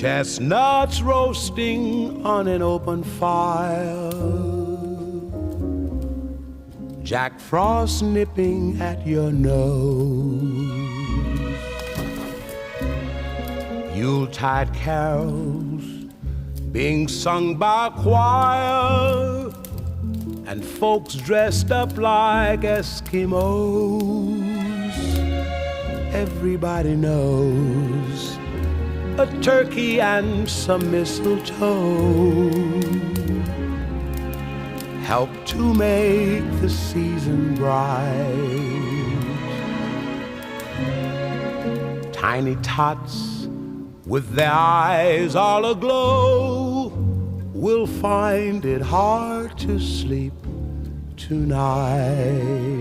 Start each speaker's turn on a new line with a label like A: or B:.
A: Chestnuts roasting on an open fire, Jack Frost nipping at your nose, Yuletide carols being sung by a choir, and folks dressed up like Eskimos. Everybody knows a turkey and some mistletoe help to make the season bright. Tiny tots with their eyes all aglow will find it hard to sleep tonight.